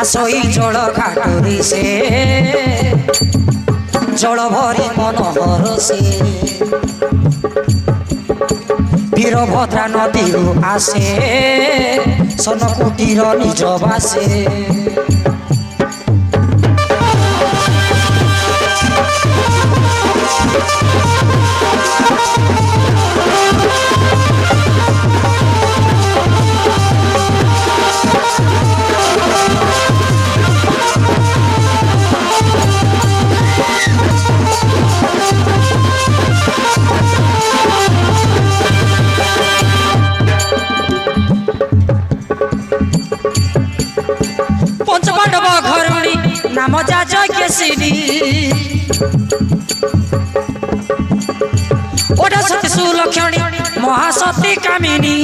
আসই জল ঘাটরে সে জল ভরি মনোহর সে বীরভদ্রা নদীরু আসে সনকুটির নিজ বাসে পঞ্চপাণ্ডব ঘরণী নাম যাজকে সিডি ওটা সতী সুলক্ষণী মহাসতী কামিনী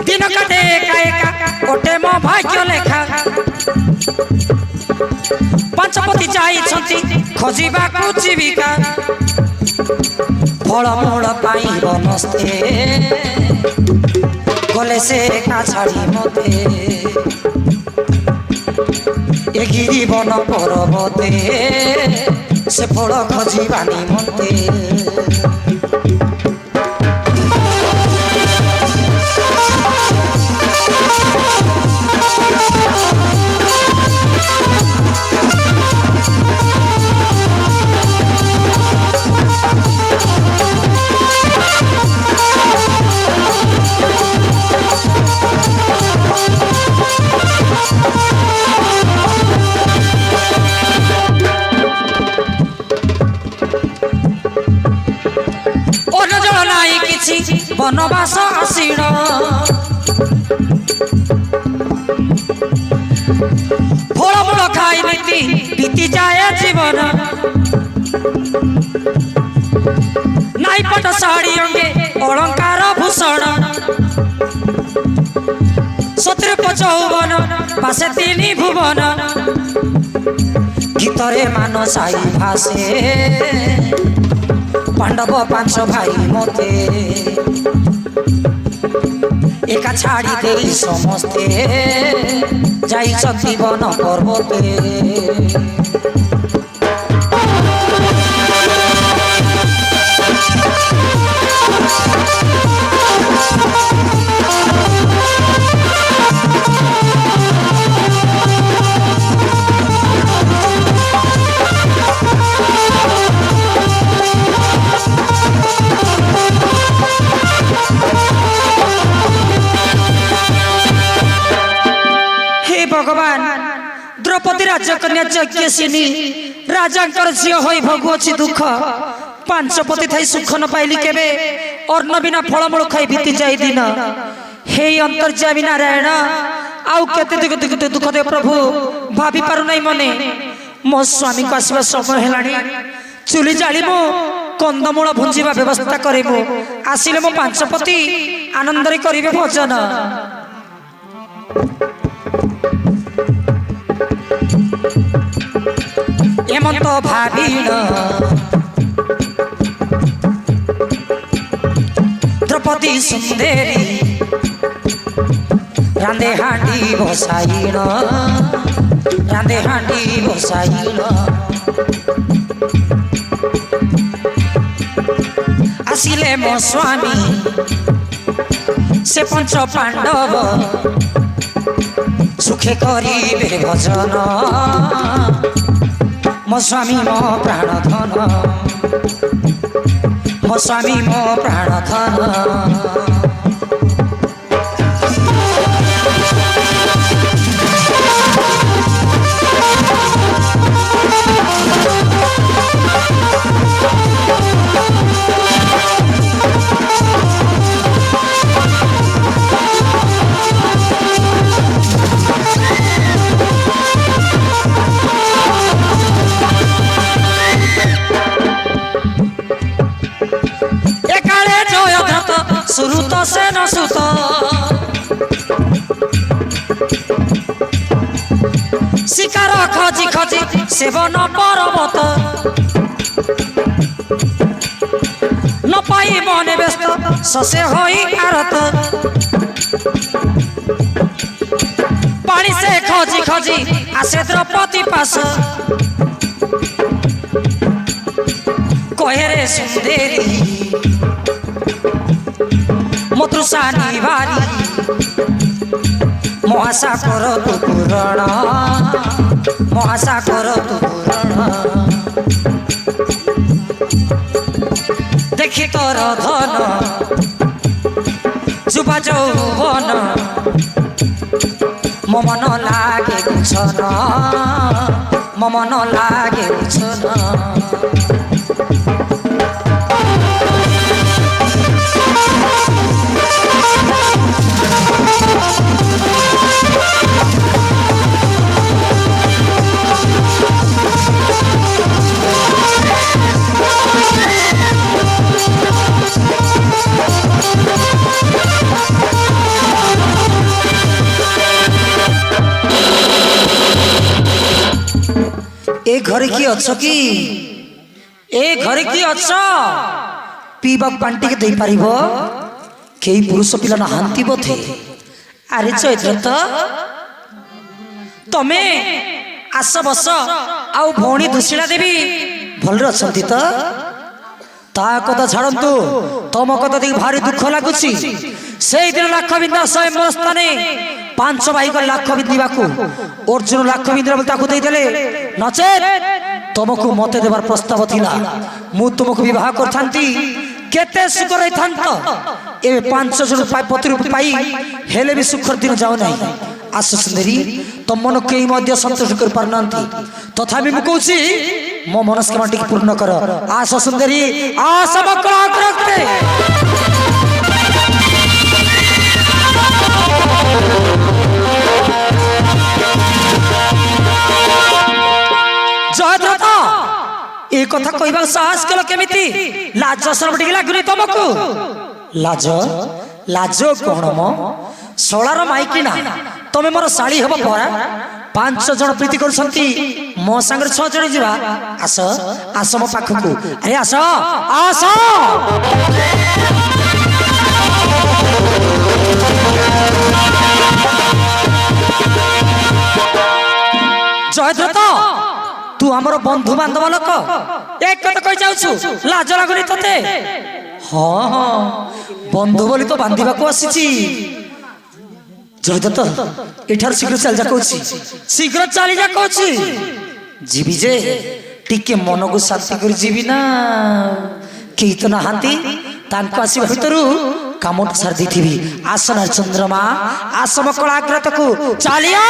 দিন কাটে একা একা ওটে মো ভাগ্য লেখা পঞ্চপতি যাইছন্তি খোঁজিବାକୁ জীবিকা ফলমূଳ ପାଇଁ ବନସ୍ତେ গলে সে একা ছাড়ি মতে এ গিরি বন পর্বতে সে ফল খোঁজিবা নিমন্তে বনবাস আসিণ ফলমূল খাই নীতি বিতি যায় জীবন নাই পট শাড়ি অঙ্গে অলঙ্কার ভূষণ শত্রুপ যৌবন বাসে তিনি ভুবন গীতরে মান সাই ভাসে পাণ্ডব পাঁচ ভাই মতে একা ছাড়ি দেই সমস্তে যাইছন্তি বন পর্বতে भगवान द्रौपदी राजकन्या यज्ञसिनी राजांकर झील हो भोगुची दुख पांचपति थी सुख न पाइली केबे अन्न बिना फलमूल खाई बीती जाई दिन हे अंतर्यामी नारायण आउ केते दुख दे प्रभु भाभी पारु नहीं मने मो स्वामी को आसवा समय हेलानी चुली जाली मु कंदमूल भुंजीवा व्यवस्था करिबो आसिले मो पांचपति आनंद रे करिवे भोजन एमंत भाविण द्रौपदी सुंदरी रांधे हांडी बसाइण रांधे हांडी बसाइण आसिले मो स्वामी से पंच पांडव सुखे करिबे भजन मो स्वामी मो प्राणधन मो स्वामी मो प्राणधन सुरुत से न सुत शिकार खजी खजी सेवन पर्वत न पाई मन व्यस्त शसे होई आरत खोजी आसे द्रौपदी पास कहे रे सुंदरी मतृषा निवारी महाशा कर तू पूरण महाशा कर तू पूरण देखी तोर धन जुबा যৌবন মমন লাগে গুছন মমন লাগে গুছন ए घरे की अच्छ कि ए घरे की अच्छ पीबा पांटी के दे पारिबो केई पुरुष पिला ना हांती बोथे अरे चैत्र तमे आस बस आउ भौणी दुशिला देवी भलरे अछंती त ता कथा छाड़ंतु तम कथा देख भारी दुख लागुची सेई दिन लाख बिंदा सय मस्ताने 500 भाई को लाख बिंदा को अर्जुन लाख बिंदा बोलता को दे देले नचेत तुमको मते देवार प्रस्ताव थिला मु तुमको विवाह करथांती केते सुख रहिथांत ए 500 जन पाई पति रूप पाई हेले भी सुखर दिन जाओ नहीं आस सुंदरी तुम मन केई मध्य संतोष कर पारनंती तथापि मु कहूची मो मनस्कामना टिक पूर्ण कर आस सुंदरी आस बकरा रखते जयद्रथ ए कथा कहबा साहस कल केमिति लाज शरम टिक लागुनी तुमको लाज लाज कोन मो सोलार माइकिना तमे मोर साड़ी हबो परा 500 जन प्रीति करछंती मो संगर 6 जन जीवा आस आस मो पाखकु अरे आस आस जयद्रथ तू आमर बंधु बांधव लोक एक कथा कहि जाउछु लाज लागुनी तते हाँ हाँ बंधु बोली तो बांधिबा को आसीची जयदत्त एठार शीघ्र चल जा कहूची शीघ्र चली जा कहूची जीवी जे टिके मन को शांति कर जीवी ना के तो नहांती तांको आसीबा भितरु कामट सार देथिबी आसन चंद्रमा आसम कलाकृत को चलिया